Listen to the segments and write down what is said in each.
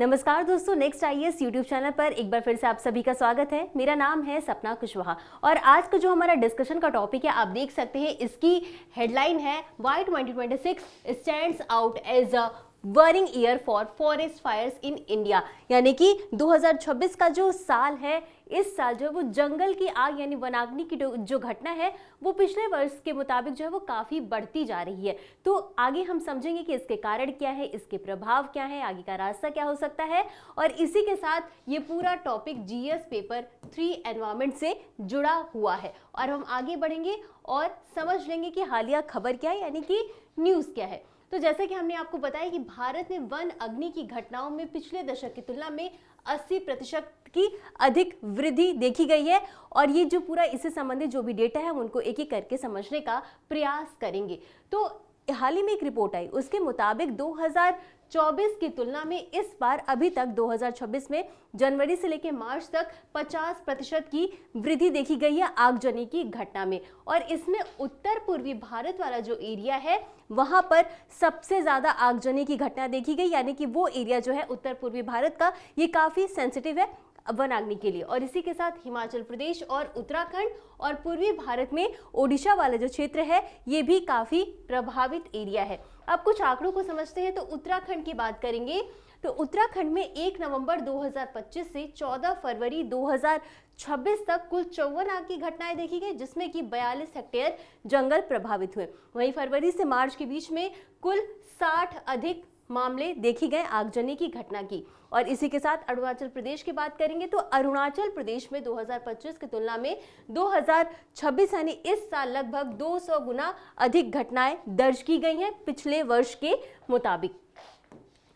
नमस्कार दोस्तों, next IAS YouTube channel पर एक बार फिर से आप सभी का स्वागत है। मेरा नाम है सपना कुशवाहा और आज का जो हमारा डिस्कशन का टॉपिक है आप देख सकते हैं, इसकी हेडलाइन है why 2026 stands out as a warning year for forest fires in India. यानी कि 2026 का जो साल है, इस साल जो है वो जंगल की आग यानी वनाग्नि की जो घटना है वो पिछले वर्ष के मुताबिक जो है वो काफ़ी बढ़ती जा रही है। तो आगे हम समझेंगे कि इसके कारण क्या है, इसके प्रभाव क्या है, आगे का रास्ता क्या हो सकता है। और इसी के साथ ये पूरा टॉपिक जीएस पेपर 3 एनवायरमेंट से जुड़ा हुआ है और हम आगे बढ़ेंगे और समझ लेंगे कि हालिया खबर क्या है, यानी कि न्यूज़ क्या है। तो जैसे कि हमने आपको बताया कि भारत में वन अग्नि की घटनाओं में पिछले दशक की तुलना में 80% की अधिक वृद्धि देखी गई है। और ये जो पूरा इससे संबंधित जो भी डेटा है उनको एक एक करके समझने का प्रयास करेंगे। तो हाल ही में एक रिपोर्ट आई, उसके मुताबिक 2024 की तुलना में इस बार अभी तक 2026 में जनवरी से लेकर मार्च तक 50% की वृद्धि देखी गई है आगजनी की घटना में। और इसमें उत्तर पूर्वी भारत वाला जो एरिया है वहां पर सबसे ज्यादा आगजनी की घटना देखी गई, यानी कि वो एरिया जो है उत्तर पूर्वी भारत का, ये काफी सेंसिटिव है वनाग्नि के लिए। और इसी के साथ हिमाचल प्रदेश और उत्तराखंड और पूर्वी भारत में ओडिशा वाला जो क्षेत्र है ये भी काफी प्रभावित एरिया है। अब कुछ आंकड़ों को समझते हैं। तो उत्तराखंड की बात करेंगे तो उत्तराखंड में 1 नवंबर 2025 से 14 फरवरी 2026 तक कुल 54 आग की घटनाएं देखी गई, जिसमें कि 42 हेक्टेयर जंगल प्रभावित हुए। वहीं फरवरी से मार्च के बीच में कुल 60 अधिक मामले देखी गए आगजनी की घटना की। और इसी के साथ अरुणाचल प्रदेश की बात करेंगे तो अरुणाचल प्रदेश में 2025 की तुलना में 2026 यानी इस साल लगभग 200 गुना अधिक घटनाएं दर्ज की गई हैं पिछले वर्ष के मुताबिक।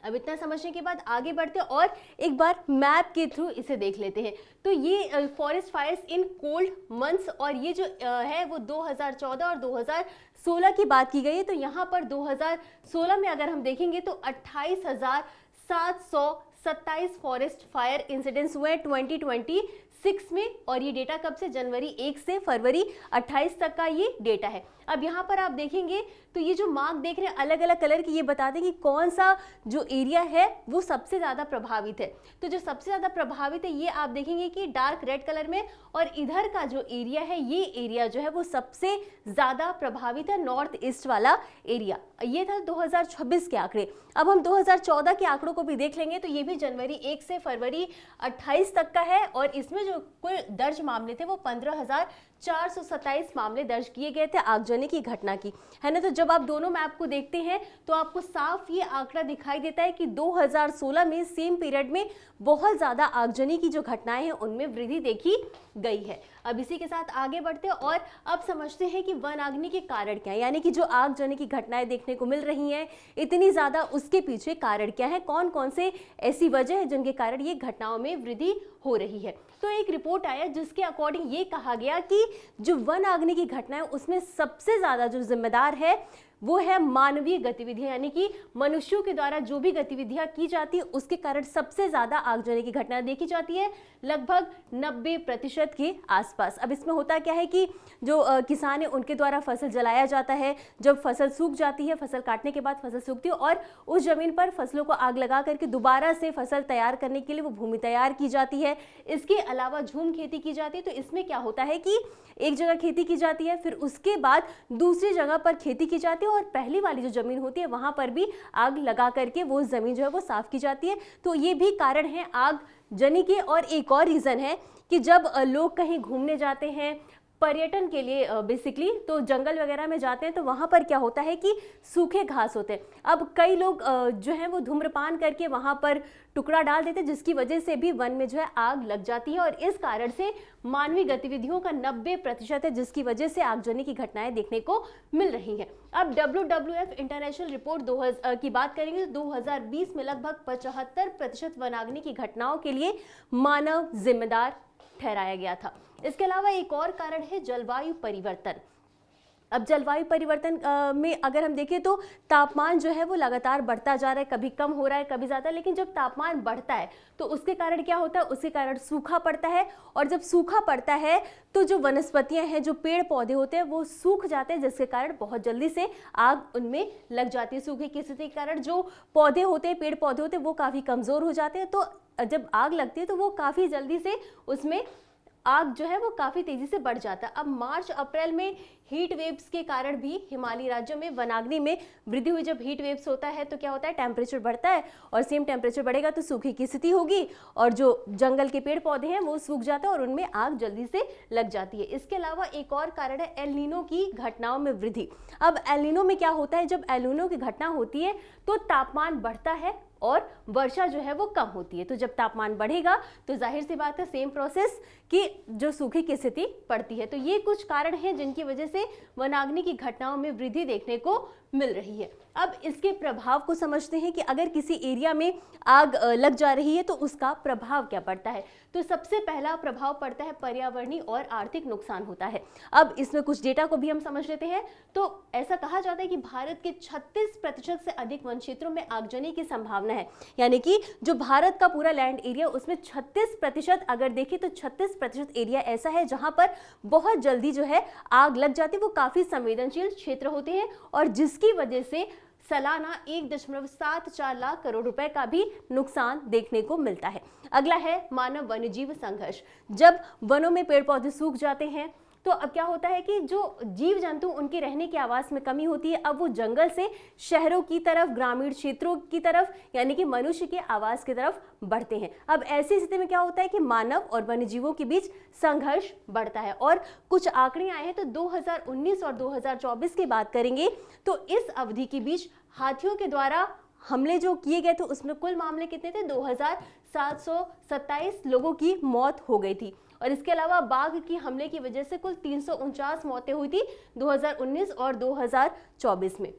अब इतना समझने के बाद आगे बढ़ते हैं और एक बार मैप के थ्रू इसे देख लेते हैं। तो ये forest fires in cold months, और ये जो है वो 2014 और 2016 की बात की गई है। तो यहाँ पर 2016 में अगर हम देखेंगे तो 28,727 फॉरेस्ट फायर इंसिडेंट्स हुए 2026 में। और ये डेटा कब से, जनवरी 1 से फरवरी 28 तक का ये डेटा है। अब यहाँ पर आप देखेंगे तो ये जो मार्क देख रहे हैं अलग अलग कलर की, ये बताते हैं कि कौन सा जो एरिया है वो सबसे ज़्यादा प्रभावित है। तो जो सबसे ज़्यादा प्रभावित है ये आप देखेंगे कि डार्क रेड कलर में, और इधर का जो एरिया है ये एरिया जो है वो सबसे ज़्यादा प्रभावित है, नॉर्थ ईस्ट वाला एरिया। ये था 2026 के आंकड़े। अब हम 2014 के आंकड़ों को भी देख लेंगे तो ये भी जनवरी 1 से फरवरी 28 तक का है। और इसमें जो कुल दर्ज मामले थे वो 15,427 मामले दर्ज किए गए थे आगजनी की घटना की, है ना। तो जब आप दोनों मैप को देखते हैं तो आपको साफ ये आंकड़ा दिखाई देता है कि 2016 में सेम पीरियड में बहुत ज़्यादा आगजनी की जो घटनाएं हैं उनमें वृद्धि देखी गई है। अब इसी के साथ आगे बढ़ते हैं और अब समझते हैं कि वन अग्नि के कारण क्या है, यानी कि जो आगजनी की घटनाएं देखने को मिल रही हैं इतनी ज़्यादा, उसके पीछे कारण क्या है, कौन कौन से ऐसी वजह है जिनके कारण ये घटनाओं में वृद्धि हो रही है। तो एक रिपोर्ट आया जिसके अकॉर्डिंग ये कहा गया कि जो वन अग्नि की घटना है उसमें सबसे ज़्यादा जो जिम्मेदार है वो है मानवीय गतिविधियां, यानी कि मनुष्यों के द्वारा जो भी गतिविधियां की जाती है उसके कारण सबसे ज़्यादा आगजनी की घटना देखी जाती है, लगभग 90% के आसपास। अब इसमें होता क्या है कि जो किसान है उनके द्वारा फसल जलाया जाता है, जब फसल सूख जाती है, फसल काटने के बाद फसल सूखती है और उस जमीन पर फसलों को आग लगा करके दोबारा से फसल तैयार करने के लिए वो भूमि तैयार की जाती है। इसके अलावा झूम खेती की जाती है। तो इसमें क्या होता है कि एक जगह खेती की जाती है, फिर उसके बाद दूसरी जगह पर खेती की जाती है और पहली वाली जो जमीन होती है वहां पर भी आग लगा करके वो जमीन जो है वो साफ की जाती है। तो ये भी कारण है आगजनी के। और एक और रीजन है कि जब लोग कहीं घूमने जाते हैं पर्यटन के लिए बेसिकली, तो जंगल वगैरह में जाते हैं तो वहाँ पर क्या होता है कि सूखे घास होते हैं। अब कई लोग जो है वो धूम्रपान करके वहाँ पर टुकड़ा डाल देते हैं, जिसकी वजह से भी वन में जो है आग लग जाती है। और इस कारण से मानवीय गतिविधियों का 90% है जिसकी वजह से आगजनी की घटनाएं देखने को मिल रही हैं। अब WWF इंटरनेशनल रिपोर्ट की बात करेंगे तो 2020 में लगभग 75% वनाग्नि की घटनाओं के लिए मानव जिम्मेदार ठहराया गया था। इसके अलावा एक और कारण है जलवायु परिवर्तन। अब जलवायु परिवर्तन में अगर हम देखें तो तापमान जो है वो लगातार बढ़ता जा रहा है, कभी कम हो रहा है कभी ज़्यादा, लेकिन जब तापमान बढ़ता है तो उसके कारण क्या होता है, उसके कारण सूखा पड़ता है। और जब सूखा पड़ता है तो जो वनस्पतियां हैं, जो पेड़ पौधे होते हैं वो सूख जाते हैं, जिसके कारण बहुत जल्दी से आग उनमें लग जाती है। सूखे की स्थिति के कारण जो पौधे होते हैं, पेड़ पौधे होते हैं, वो काफ़ी कमज़ोर हो जाते हैं। तो जब आग लगती है तो वो काफ़ी जल्दी से उसमें आग जो है वो काफ़ी तेज़ी से बढ़ जाता है। अब मार्च अप्रैल में हीट वेव्स के कारण भी हिमालयी राज्यों में वनाग्नि में वृद्धि हुई। जब हीट वेव्स होता है तो क्या होता है, टेम्परेचर बढ़ता है, और सेम टेम्परेचर बढ़ेगा तो सूखे की स्थिति होगी, और जो जंगल के पेड़ पौधे हैं वो सूख जाते हैं और उनमें आग जल्दी से लग जाती है। इसके अलावा एक और कारण है एल नीनो की घटनाओं में वृद्धि। अब एल नीनो में क्या होता है, जब एल नीनो की घटना होती है तो तापमान बढ़ता है और वर्षा जो है वो कम होती है। तो जब तापमान बढ़ेगा तो जाहिर सी बात है सेम प्रोसेस की जो सूखे की स्थिति पड़ती है। तो ये कुछ कारण हैं जिनकी वजह से वनाग्नि की घटनाओं में वृद्धि देखने को मिल रही है। अब इसके प्रभाव को समझते हैं कि अगर किसी एरिया में आग लग जा रही है तो उसका प्रभाव क्या पड़ता है। तो सबसे पहला प्रभाव पड़ता है पर्यावरणीय और आर्थिक नुकसान होता है। अब इसमें कुछ डेटा को भी हम समझ लेते हैं। तो ऐसा कहा जाता है कि भारत के 36% से अधिक वन क्षेत्रों में आगजनी की संभावना है। यानी कि जो भारत का पूरा लैंड एरिया, उसमें 36% अगर देखें तो 36% एरिया ऐसा है जहां पर बहुत जल्दी जो है आग लग जाती है। वो काफी संवेदनशील क्षेत्र होते हैं और जिसकी वजह से सालाना 1.74 लाख करोड़ रुपए का भी नुकसान देखने को मिलता है। अगला है मानव वन्यजीव संघर्ष। जब वनों में पेड़ पौधे सूख जाते हैं तो अब क्या होता है कि जो जीव जंतु, उनके रहने की आवास में कमी होती है। अब वो जंगल से शहरों की तरफ, ग्रामीण क्षेत्रों की तरफ, यानी कि मनुष्य के आवास की तरफ बढ़ते हैं। अब ऐसी स्थिति में क्या होता है कि मानव और वन्यजीवों के बीच संघर्ष बढ़ता है। और कुछ आंकड़े आए हैं तो 2019 और 2024 की बात करेंगे तो इस अवधि के बीच हाथियों के द्वारा हमले जो किए गए थे उसमें कुल मामले कितने थे, 2727 लोगों की मौत हो गई थी। और इसके अलावा बाघ की हमले की वजह से कुल 349 मौतें हुई थी 2019 और 2024 में।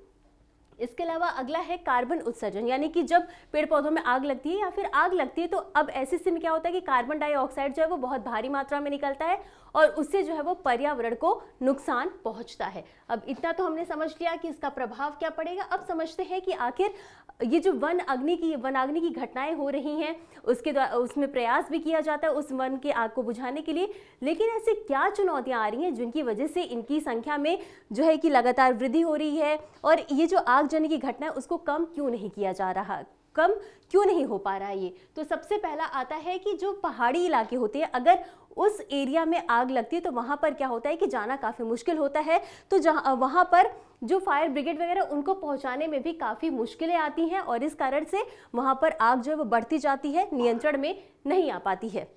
इसके अलावा अगला है कार्बन उत्सर्जन, यानी कि जब पेड़ पौधों में आग लगती है या फिर आग लगती है तो अब ऐसी स्थिति में क्या होता है कि कार्बन डाइऑक्साइड जो है वो बहुत भारी मात्रा में निकलता है और उससे जो है वो पर्यावरण को नुकसान पहुंचता है। अब इतना तो हमने समझ लिया कि इसका प्रभाव क्या पड़ेगा। अब समझते हैं कि आखिर ये जो वनाग्नि की घटनाएं हो रही हैं उसमें प्रयास भी किया जाता है उस वन के आग को बुझाने के लिए, लेकिन ऐसे क्या चुनौतियां आ रही हैं जिनकी वजह से इनकी संख्या में जो है कि लगातार वृद्धि हो रही है, और ये जो आगजनी की घटना है उसको कम क्यों नहीं किया जा रहा, कम क्यों नहीं हो पा रहा है ये। तो सबसे पहला आता है कि जो पहाड़ी इलाके होते हैं, अगर उस एरिया में आग लगती है तो वहाँ पर क्या होता है कि जाना काफ़ी मुश्किल होता है। तो जहाँ वहाँ पर जो फायर ब्रिगेड वगैरह उनको पहुँचाने में भी काफ़ी मुश्किलें आती हैं और इस कारण से वहाँ पर आग जो है वो बढ़ती जाती है, नियंत्रण में नहीं आ पाती है।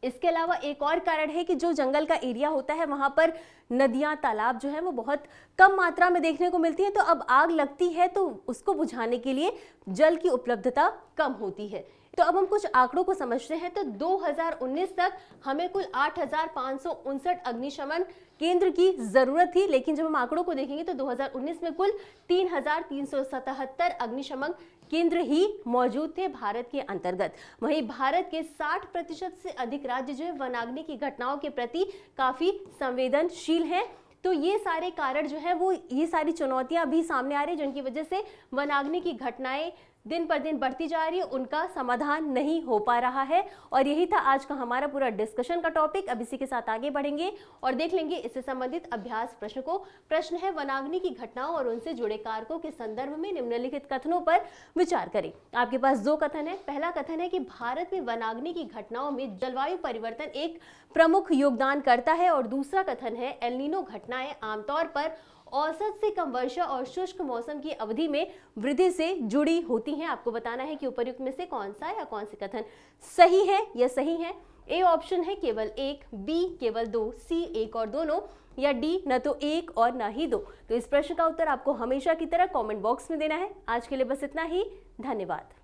इसके अलावा एक और कारण है कि जो जंगल का एरिया होता है वहाँ पर नदियाँ, तालाब जो है वो बहुत कम मात्रा में देखने को मिलती है। तो अब आग लगती है तो उसको बुझाने के लिए जल की उपलब्धता कम होती है। तो अब हम कुछ आंकड़ों को समझते हैं। तो 2019 तक हमें कुल 8559 अग्निशमन केंद्र की जरूरत थी, लेकिन जब हम आंकड़ों को देखेंगे तो 2019 में कुल 3377 अग्निशमन केंद्र ही मौजूद थे भारत के अंतर्गत। वहीं भारत के 60% से अधिक राज्य जो है वनाग्नि की घटनाओं के प्रति काफी संवेदनशील हैं। तो ये सारे कारण जो है वो, ये सारी चुनौतियां भी सामने आ रही है जिनकी वजह से वनाग्नि की घटनाएं दिन पर दिन बढ़ती जा रही है, उनका समाधान नहीं हो पा रहा है। और यही था आज का हमारा पूरा डिस्कशन का टॉपिक। अब इसी के साथ आगे बढ़ेंगे और देख लेंगे इससे संबंधित अभ्यास प्रश्न को। प्रश्न है, वनाग्नि की घटनाओं और उनसे जुड़े कारकों के संदर्भ में निम्नलिखित कथनों पर विचार करें। आपके पास दो कथन है। पहला कथन है कि भारत में वनाग्नि की घटनाओं में जलवायु परिवर्तन एक प्रमुख योगदान करता है, और दूसरा कथन है एल नीनो घटनाएं आमतौर पर औसत से कम वर्षा और शुष्क मौसम की अवधि में वृद्धि से जुड़ी होती हैं। आपको बताना है कि उपर्युक्त में से कौन सा या कौन से कथन सही है या सही है। ए ऑप्शन है केवल एक, बी केवल दो, सी एक और दोनों, या डी न तो एक और न ही दो। तो इस प्रश्न का उत्तर आपको हमेशा की तरह कमेंट बॉक्स में देना है। आज के लिए बस इतना ही। धन्यवाद।